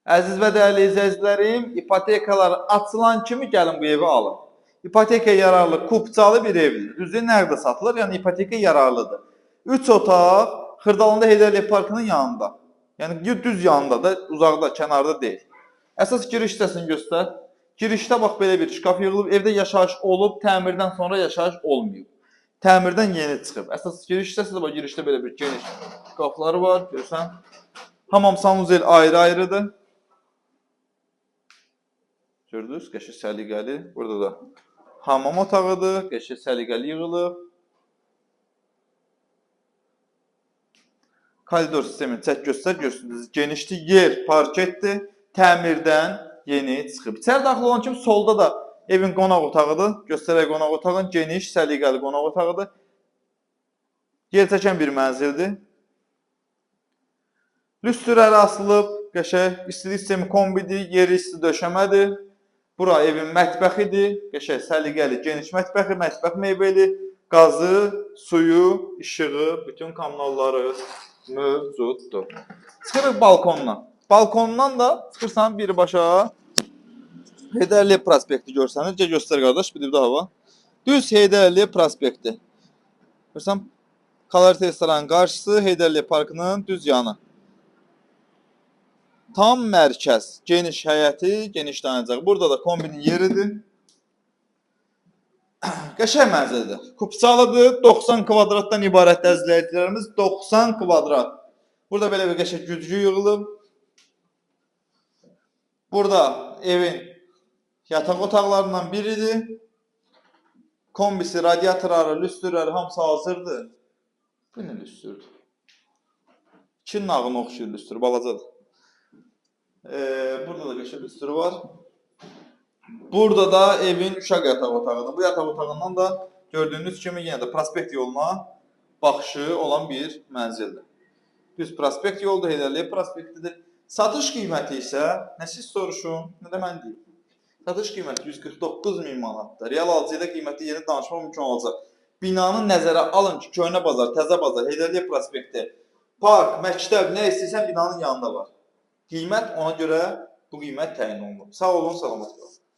Əziz və dəyərli izləyicilərim, ipotekalar açılan kimi gəlin bu evi alın. İpoteka yararlı, kupçalı bir evdir. Düzdür, nəqdə satılır, yəni ipoteka yararlıdır. 3 otaq Xırdalanda Heydər Əliyev Parkının yanında. Yəni düz yanında da, uzaqda, kənarda deyil. Əsas giriş hissəsini göstər. Girişdə bax belə bir şkaf yığılıb, evdə yaşayış olub, təmirdən sonra yaşayış olmayıb. Təmirdən yeni çıxıb. Əsas giriş hissəsi də bax, girişdə belə bir geniş şkafları var, görürsən. Hamam sanuzel ayrı-ayrıdır. Gördünüz, qəşəng səliqəli. Burada da hamam otağıdır, qəşəng səliqəli yığılıb. Koridor sistemini çək göstər, görürsünüz. Genişli yer, parketdir. Təmirdən yeni çıxıb. İçəri daxil olan kimi solda da evin qonaq otağıdır. Göstərək qonaq otağın geniş, səliqəli qonaq otağıdır. Yer çəkən bir mənzildir. Lüstrləri asılıb, qəşəng istilik sistemi kombidir, yeri isti döşəmədir. Bura evin mətbəxidir, qəşəng səliqəli, geniş mətbəxi, mətbəx mebeli, qazı, suyu, işığı, bütün kommunalları mövcuddur. Çıxırıq balkondan. Balkondan da çıxırsan birbaşa Heydər Əliyev prospekti görsəniz. Göstər qardaş, bir daha var. Düz Heydər Əliyev prospekti. Görsən, Kolorit restoranın qarşısı Heydər Əliyev Parkının düz yanı. Tam mərkəz, geniş həyəti, geniş dayanacaq. Burada da kombinin yeridir. Qəşəng mənzildir. Kupçalıdır, 90 kvadratdan ibarət əzizləyicilərimiz, 90 kvadrat. Burada belə bir qəşəng güzgü yığılıb. Burada evin yataq otaqlarından biridir. Kombisi, radiatorları, lüstrləri hamısı hazırdır. Bu nə lüstrdür? 2 nağına oxşayır lüstr, balacadır. Burada da qəşəng lüstr var. Burada da evin uşaq yataq otağıdır. Bu yataq otağından da gördüyünüz kimi yenə də prospekt yoluna baxışı olan bir mənzildir. Düz prospekt yoldur, Heydər Əliyev prospektidir. Satış qiyməti isə, nə siz soruşun, nə də mən deyim. Satış qiyməti 149.000 manatdır. Real alıcıya da qiyməti yeni danışmaq mümkün olacaq. Binanı nəzərə alın ki, köhnə bazar, təzə bazar, Heydər Əliyev prospekti, park, məktəb, nə istəyirsən binanın yanında var. Qiymət ona görə bu qiymət təyin olunur. Sağ olun, salamat qalın.